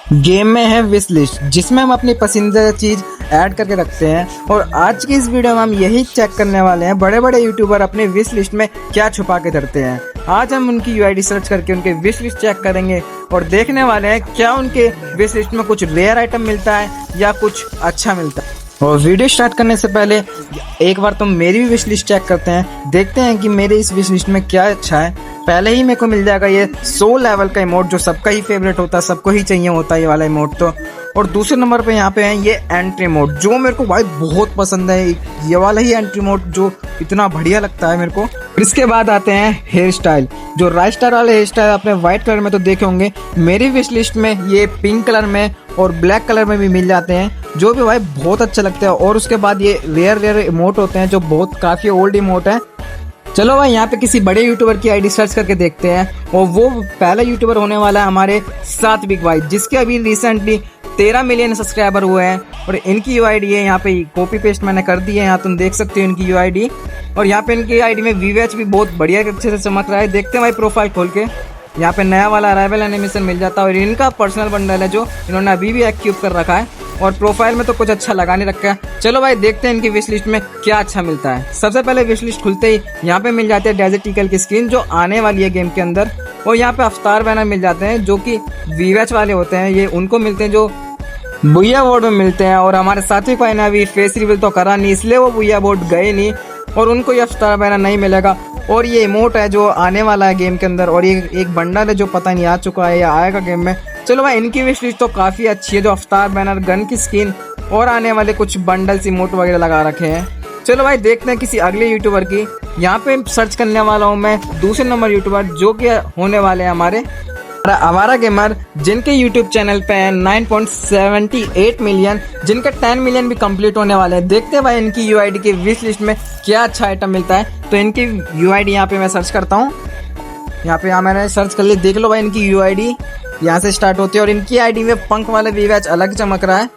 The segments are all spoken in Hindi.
गेम में है विश लिस्ट, जिसमें हम अपनी पसंदीदा चीज ऐड करके रखते हैं। और आज की इस वीडियो में हम यही चेक करने वाले हैं बड़े बड़े यूट्यूबर अपने विश लिस्ट में क्या छुपा के धरते हैं। आज हम उनकी यूआईडी सर्च करके उनके विश लिस्ट चेक करेंगे और देखने वाले हैं क्या उनके विश लिस्ट में कुछ रेयर आइटम मिलता है या कुछ अच्छा मिलता है। और वीडियो स्टार्ट करने से पहले एक बार तुम मेरी भी विश लिस्ट चेक करते हैं, देखते हैं कि मेरे इस विश लिस्ट में क्या अच्छा है। पहले ही मेरे को मिल जाएगा ये 100 लेवल का इमोट, जो सबका ही फेवरेट होता है, सबको ही चाहिए होता है ये वाला इमोट। तो और दूसरे नंबर पे यहाँ पे है ये एंट्री मोड, जो मेरे को भाई बहुत पसंद है। ये वाला ही एंट्री मोड जो इतना बढ़िया लगता है मेरे को। इसके बाद आते हैं हेयर स्टाइल, जो राइट स्टार वाले हेयर स्टाइल आपने व्हाइट कलर में तो देखे होंगे। मेरी विश लिस्ट में ये पिंक कलर में और ब्लैक कलर में भी मिल जाते हैं, जो भी भाई बहुत अच्छा लगता है। और उसके बाद ये रेयर इमोट होते हैं, जो बहुत काफी ओल्ड इमोट है। चलो भाई यहाँ पे किसी बड़े यूट्यूबर की आईडी सर्च करके देखते हैं। और वो पहला यूट्यूबर होने वाला है हमारे सात्विक भाई, जिसके अभी रिसेंटली 13 मिलियन सब्सक्राइबर हुए हैं। और इनकी यूआईडी है, यहाँ पे कॉपी पेस्ट मैंने कर दी है, यहाँ तुम देख सकते हो इनकी यूआईडी। और यहाँ पे इनकी आईडी में वीवेच भी बहुत बढ़िया अच्छे से चमक रहा है। देखते हैं भाई प्रोफाइल खोल के, यहाँ पे नया वाला अराइवल एनिमेशन मिल जाता है। और इनका पर्सनल बंडल है जो इन्होंने अभी भी एक्टिव कर रखा है। और प्रोफाइल में तो कुछ अच्छा लगा नहीं रखा है। चलो भाई देखते हैं इनकी विश लिस्ट में क्या अच्छा मिलता है। सबसे पहले विश लिस्ट खुलते ही यहाँ पे मिल जाती है डेजर्ट ईगल की स्किन, जो आने वाली है गेम के अंदर। और यहाँ पे अवतार बैनर मिल जाते हैं, जो कि वीवेच वाले होते हैं, ये उनको मिलते हैं जो बुया बोर्ड में मिलते हैं। और हमारे साथी भाई ने अभी फेस रिवील तो करा नहीं, इसलिए वो बुया बोर्ड गए नहीं और उनको ये अवतार बैनर नहीं मिलेगा। और ये इमोट है जो आने वाला है गेम के अंदर। और ये एक बंडल है जो पता नहीं आ चुका है या आएगा गेम में। चलो भाई इनकी विश लिस्ट तो काफी अच्छी है, जो अवतार बैनर, गन की स्किन और आने वाले कुछ बंडल्स इमोट वगैरह लगा रखे हैं। चलो भाई देखते हैं किसी अगले यूट्यूबर की। यहाँ पे सर्च करने वाला हूँ मैं दूसरे नंबर यूट्यूबर, जो कि होने वाले हैं हमारे आवारा गेमर, जिनके यूट्यूब चैनल पे है 9.78 मिलियन, जिनके 10 मिलियन भी कंप्लीट होने वाले हैं। देखते हैं भाई इनकी यूआईडी की विश लिस्ट में क्या अच्छा आइटम मिलता है। तो इनकी यूआईडी यहाँ पे मैं सर्च करता हूँ। यहाँ मैंने सर्च कर ली, देख लो भाई इनकी यूआईडी यहाँ से स्टार्ट होती है। और इनकी आईडी में पंख वाले वीवेच अलग चमक रहा है।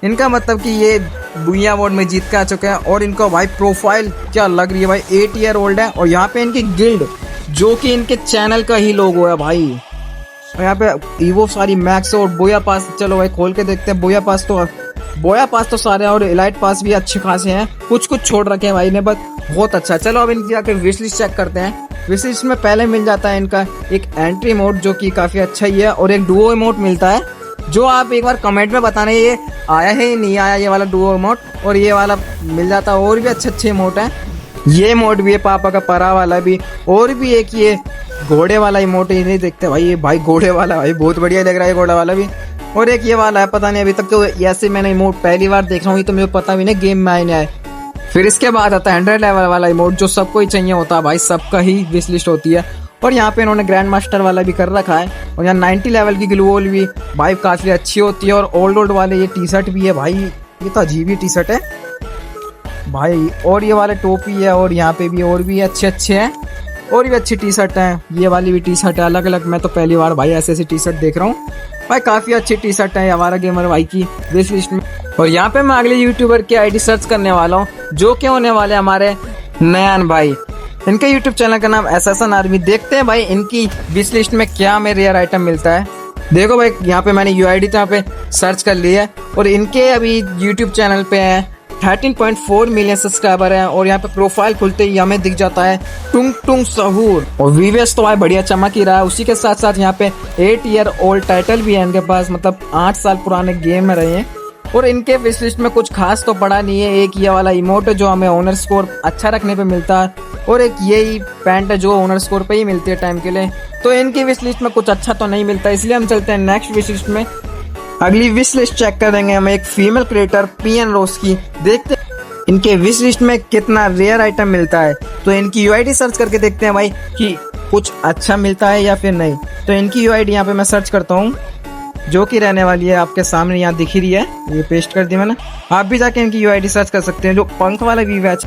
इनका मतलब कि ये बुया अवार्ड में जीत के आ चुके हैं। और इनका भाई प्रोफाइल क्या लग रही है भाई, 8 ईयर ओल्ड है। और यहाँ पे इनकी गिल्ड, जो कि इनके चैनल का ही लोगो है भाई। और यहाँ पे ईवो सारी मैक्स और बोया पास, चलो भाई खोल के देखते हैं। बोया पास तो सारे, और इलाइट पास भी अच्छे खासे हैं, कुछ छोड़ रखे हैं भाई ने, बस बहुत अच्छा। चलो अब इनकी आके विश लिस्ट चेक करते हैं। विश लिस्ट में पहले मिल जाता है इनका एक एंट्री मोड, जो कि काफी अच्छा ही है। और एक डुओ इमोट मिलता है, जो आप एक बार कमेंट में बताना ये आया है नहीं आया ये वाला डुओ इमोट। और ये वाला मिल जाता है। और भी अच्छे इमोट है, ये इमोट भी है, पापा का परा वाला भी। और भी एक ये घोड़े वाला इमोट, ये नहीं देखते भाई, ये भाई घोड़े वाला भाई बहुत बढ़िया लग रहा है घोड़ा वाला भी। और एक ये वाला है, पता नहीं अभी तक तो ऐसे मैंने इमोट पहली बार देख रहा हूँ, तो मुझे पता भी नहीं गेम में आए नहीं आए। फिर इसके बाद आता है 100 लेवल वाला इमोट, जो सबको ही चाहिए होता है भाई, सबका ही विश लिस्ट होती है। और यहाँ पे इन्होंने ग्रैंड मास्टर वाला भी कर रखा है। और यहाँ 90 लेवल की ग्लू वॉल भी भाई काफी अच्छी होती है। और ओल्ड वाले ये टी शर्ट भी है भाई, ये तो अजीब ही टी शर्ट है भाई। और ये वाले टोपी है, और यहाँ पे भी और भी अच्छे हैं, और भी अच्छी टी शर्ट है। ये वाली भी टी शर्ट है अलग अलग, मैं तो पहली बार भाई ऐसी टी शर्ट देख रहा हूँ भाई, काफी अच्छी टी शर्ट है हमारा गेमर भाई की विश लिस्ट में। और यहाँ पे मैं अगले यूट्यूबर की आईडी सर्च करने वाला हूँ, जो कि होने वाले हमारे नयन भाई। इनके यूट्यूब चैनल का नाम एसएसएन आर्मी। देखते हैं भाई इनकी विश लिस्ट में क्या हमें रेयर आइटम मिलता है। देखो भाई यहाँ पे मैंने यूआईडी यहाँ पे सर्च कर ली है। और इनके अभी यूट्यूब चैनल पे है 13.4 मिलियन सब्सक्राइबर है। और यहाँ पे प्रोफाइल खुलते ही हमें दिख जाता है टुंग टुंग सहूर। और वीवेस तो भाई बढ़िया चमक ही रहा है। उसी के साथ साथ यहाँ पे 8 ईयर ओल्ड टाइटल भी है इनके पास, मतलब 8 साल पुराने गेम में रहे हैं। और इनके विश लिस्ट में कुछ खास तो पड़ा नहीं है। एक ये वाला इमोट है जो हमें ओनर स्कोर अच्छा रखने पे मिलता है। और एक यही पैंट है जो ओनर स्कोर पे ही मिलती है टाइम के लिए। तो इनकी विश लिस्ट में कुछ अच्छा तो नहीं मिलता, इसलिए हम चलते हैं नेक्स्ट विश लिस्ट में। अगली विश लिस्ट चेक करेंगे हम एक फीमेल क्रिएटर पीएन रोज की। देखते हैं इनके विश लिस्ट में कितना रेयर आइटम मिलता है। तो इनकी यूआईडी सर्च करके देखते हैं भाई कि कुछ अच्छा मिलता है या फिर नहीं। तो इनकी यूआईडी यहाँ पे मैं सर्च करता हूँ, जो कि रहने वाली है आपके सामने, यहाँ दिख ही रही है, ये पेस्ट कर दी मैंने। आप भी जाके इनकी यूआईडी सर्च कर सकते हैं। जो पंख वाला वीवेच,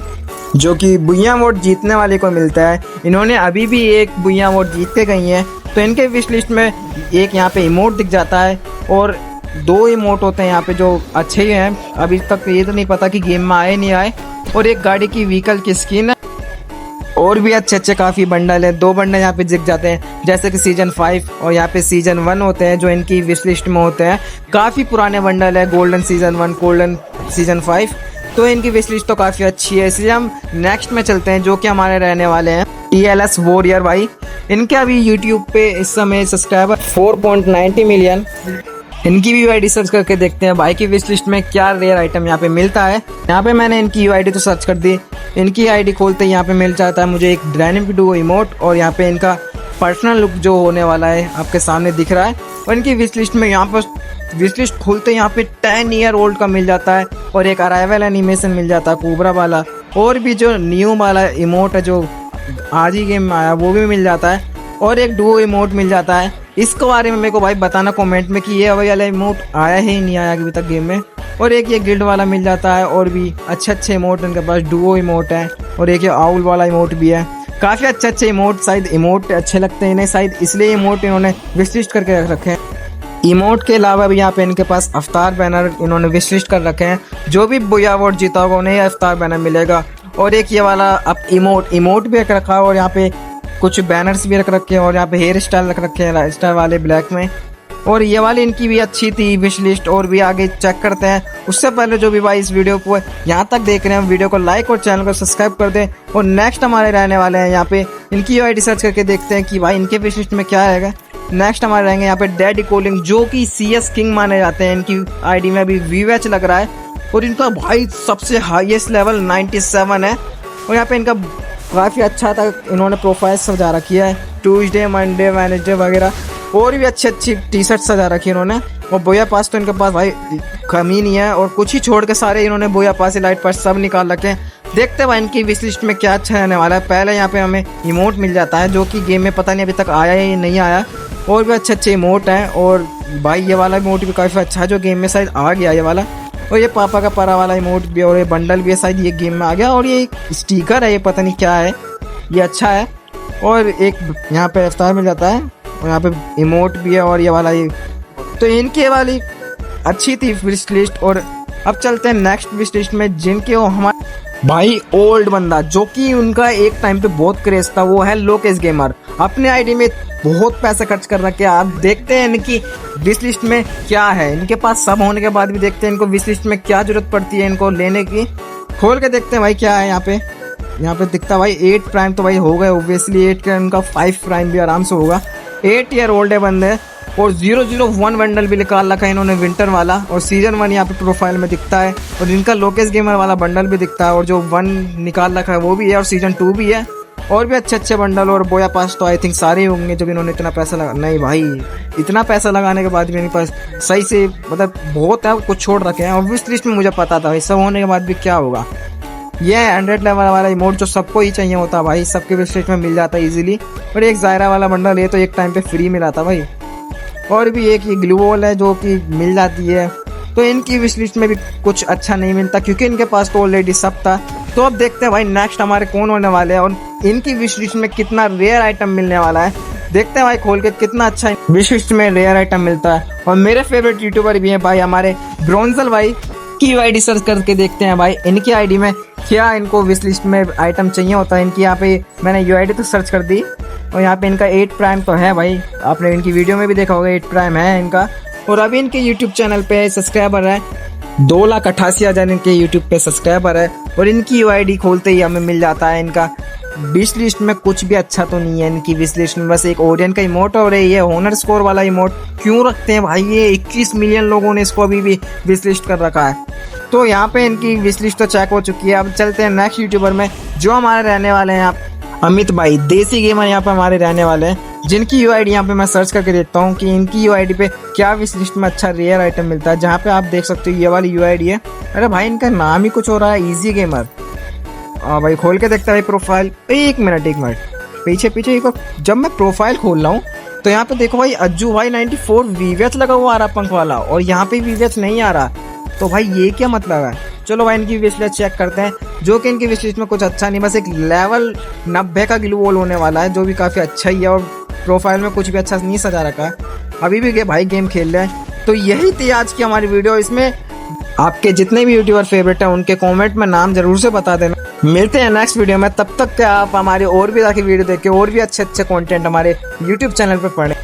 जो कि बुया अवार्ड जीतने वाले को मिलता है, इन्होंने अभी भी एक बुया अवार्ड जीत के गई हैं। तो इनके विश लिस्ट में एक यहाँ पे इमोट दिख जाता है, और 2 इमोट होते हैं यहाँ पे जो अच्छे ही हैं। अभी तक ये तो नहीं पता कि गेम में आए नहीं आए। और एक गाड़ी की व्हीकल की स्किन है। और भी अच्छे अच्छे काफ़ी बंडल है। 2 बंडल यहाँ पे दिख जाते हैं, जैसे कि सीजन 5 और यहाँ पे सीजन 1 होते हैं जो इनकी विश लिस्ट में होते हैं। काफ़ी पुराने बंडल है, गोल्डन सीजन 1, गोल्डन सीजन 5। तो इनकी विश लिस्ट तो काफ़ी अच्छी है, इसलिए हम नेक्स्ट में चलते हैं जो कि हमारे रहने वाले हैं TLS वॉरियर भाई। इनके अभी यूट्यूब पे इस समय सब्सक्राइबर 4.90 मिलियन। इनकी भी यूआईडी सर्च करके देखते हैं भाई की विश लिस्ट में क्या रेयर आइटम यहाँ पे मिलता है। यहाँ पे मैंने इनकी यूआईडी तो सर्च कर दी। इनकी आईडी खोलते ही यहाँ पे मिल जाता है मुझे एक डायनेमिक डुओ इमोट और यहाँ पे इनका पर्सनल लुक जो होने वाला है आपके सामने दिख रहा है। और इनकी विश लिस्ट में यहाँ पर विश लिस्ट खोलते ही यहाँ पे 10 ईयर ओल्ड का मिल जाता है और एक अराइवल एनिमेशन मिल जाता है कोबरा वाला, और भी जो न्यू वाला इमोट है जो आज ही गेम में आया वो भी मिल जाता है, और एक डुओ इमोट मिल जाता है। इसके बारे में मेरे को भाई बताना कमेंट में कि ये वाला इमोट आया ही नहीं आया अभी तक गेम में। और एक ये गिल्ड वाला मिल जाता है, और भी अच्छे अच्छे इमोट इनके पास डुओ इमोट है, और एक ये आउल वाला इमोट भी है। काफ़ी अच्छे अच्छे इमोट, शायद इमोट अच्छे लगते हैं इन्हें, शायद इसलिए इमोट इन्होंने विश लिस्ट करके रख रखे हैं। इमोट के अलावा भी यहाँ पे इनके पास अवतार बैनर इन्होंने विश लिस्ट कर रखे हैं। जो भी बुया अवार्ड जीता होगा उन्हें अवतार बैनर मिलेगा। और एक ये वाला अब इमोट भी रख रखा है, और यहाँ पे कुछ बैनर्स भी रख रखे हैं, और यहाँ पे हेयर स्टाइल रख रखे हैं स्टाइल वाले ब्लैक में। और ये वाली इनकी भी अच्छी थी विश लिस्ट, और भी आगे चेक करते हैं। उससे पहले जो भी भाई इस वीडियो को यहाँ तक देख रहे हैं वीडियो को लाइक और चैनल को सब्सक्राइब कर दें। और नेक्स्ट हमारे रहने वाले हैं यहाँ पे इनकी यूआईडी सर्च करके देखते हैं कि भाई इनके विश लिस्ट में क्या रहेगा। नेक्स्ट हमारे रहेंगे यहाँ पे डैडी कोलिंग, जो कि CS किंग माने जाते हैं। इनकी आईडी में अभी VWatch लग रहा है, और इनका भाई सबसे हाईएस्ट लेवल 97 है। और यहाँ पे इनका काफ़ी अच्छा था, इन्होंने प्रोफाइल सजा रखी है, ट्यूसडे मंडे वेडनेसडे वगैरह, और भी अच्छी अच्छी टी-शर्ट सजा रखी है इन्होंने। और बोया पास तो इनके पास भाई कमी नहीं है, और कुछ ही छोड़ के सारे इन्होंने बोया पास लाइट पास सब निकाल रखे हैं। देखते हैं भाई इनकी विश लिस्ट में क्या अच्छा रहने वाला है। पहले यहाँ पे हमें इमोट मिल जाता है जो कि गेम में पता नहीं अभी तक आया या नहीं आया, और भी अच्छे अच्छे इमोट हैं। और भाई ये वाला इमोट भी काफ़ी अच्छा है जो गेम में शायद आ गया ये वाला, और ये पापा का परा वाला इमोट भी, और ये बंडल भी है शायद ये गेम में आ गया। और ये स्टिकर है, ये पता नहीं क्या है, ये अच्छा है। और एक यहाँ पे अवतार मिल जाता है, और यहाँ पे इमोट भी है, और ये वाला ये तो इनके वाली अच्छी थी विश लिस्ट। और अब चलते हैं नेक्स्ट विश लिस्ट में, जिनके वो हमारे भाई ओल्ड बंदा जो कि उनका एक टाइम पे बहुत क्रेज था, वो है लोकेश गेमर। अपने आईडी में बहुत पैसे खर्च कर रखे हैं। आप देखते हैं इनकी विश लिस्ट में क्या है। इनके पास सब होने के बाद भी देखते हैं इनको विश लिस्ट में क्या जरूरत पड़ती है इनको लेने की। खोल के देखते हैं भाई क्या है यहाँ पे दिखता है भाई 8 प्राइम तो भाई हो गए ओब्वियसली। 8 का इनका 5 प्राइम भी आराम से होगा। 8 ईयर ओल्ड है बंदे, और 001 बंडल भी निकाल रखा है इन्होंने विंटर वाला, और सीजन 1 यहाँ पे प्रोफाइल में दिखता है। और इनका लोकेश गेमर वाला बंडल भी दिखता है, और जो 1 निकाल रखा है वो भी है, और सीजन 2 भी है। और भी अच्छे अच्छे बंडल और बोया पास तो आई थिंक सारे होंगे जब इन्होंने इतना पैसा लगा। नहीं भाई, इतना पैसा लगाने के बाद भी मेरे पास सही से मतलब बहुत है, कुछ छोड़ रखे हैं। और विश लिस्ट में मुझे पता था सब होने के बाद भी क्या होगा। ये 100 लेवल वाला इमोट जो सबको ही चाहिए होता है भाई, सबके विश लिस्ट में मिल जाता है इजीली। और एक जायरा वाला बंडल ये तो एक टाइम पे फ्री मिला था भाई। और भी एक ये ग्लू वॉल है जो कि मिल जाती है। तो इनकी विश लिस्ट में भी कुछ अच्छा नहीं मिलता क्योंकि इनके पास तो ऑलरेडी सब था। तो अब देखते हैं भाई नेक्स्ट हमारे कौन होने वाले हैं और इनकी विश लिस्ट में कितना रेयर आइटम मिलने वाला है। देखते हैं भाई खोल के कितना अच्छा विश लिस्ट में रेयर आइटम मिलता है। और मेरे फेवरेट यूट्यूबर भी हैं भाई हमारे ब्रोंजल भाई की यूआईडी सर्च करके देखते हैं भाई इनकी आईडी में क्या इनको विश लिस्ट में आइटम चाहिए होता है। इनकी यहाँ पे मैंने यूआईडी तो सर्च कर दी और यहाँ पे इनका 8 प्राइम तो है भाई, आपने इनकी वीडियो में भी देखा होगा 8 प्राइम है इनका। और अभी इनके यूट्यूब चैनल पे सब्सक्राइबर है 2,88,000 इनके यूट्यूब पे सब्सक्राइबर है। और इनकी यूआईडी खोलते ही हमें मिल जाता है इनका विश लिस्ट में कुछ भी अच्छा तो नहीं है इनकी विश लिस्ट में, बस एक ओरियन का इमोट और ये होनर स्कोर वाला इमोट क्यों रखते हैं भाई। ये 21 मिलियन लोगों ने इसको अभी भी विश लिस्ट कर रखा है। तो यहाँ पे इनकी विश लिस्ट तो चेक हो चुकी है। अब चलते हैं नेक्स्ट यूट्यूबर में जो हमारे रहने वाले हैं यहाँ अमित भाई देसी गेमर यहाँ पे हमारे रहने वाले हैं, जिनकी यूआईडी यहाँ पे मैं सर्च करके देखता हूँ कि इनकी यूआईडी पे क्या विश लिस्ट में अच्छा रेयर आइटम मिलता है। जहाँ पे आप देख सकते हो ये वाली यूआईडी है। अरे भाई इनका नाम ही कुछ हो रहा है, इजी गेमर। भाई खोल के देखता है प्रोफाइल। एक मिनट पीछे एक जब मैं प्रोफाइल खोल रहा हूँ तो यहाँ पे देखो भाई अज्जू भाई 94 वीवेच लगा हुआ आ रहा पंख वाला, और यहाँ पे वीवेच नहीं आ रहा। तो भाई ये क्या मतलब है। चलो भाई इनकी विश लिस्ट चेक करते हैं, जो कि इनकी विश लिस्ट में कुछ अच्छा नहीं, बस एक लेवल 90 का ग्लू वॉल होने वाला है जो भी काफ़ी अच्छा ही है। और प्रोफाइल में कुछ भी अच्छा नहीं सजा रखा है, अभी भी भाई गेम खेल रहे हैं। तो यही थी आज की हमारी वीडियो। इसमें आपके जितने भी यूट्यूबर फेवरेट हैं उनके कमेंट में नाम जरूर से बता देना। मिलते हैं नेक्स्ट वीडियो में, तब तक के आप हमारे और भी जाके वीडियो देख के और भी अच्छे अच्छे कंटेंट हमारे यूट्यूब चैनल पर पढ़ें।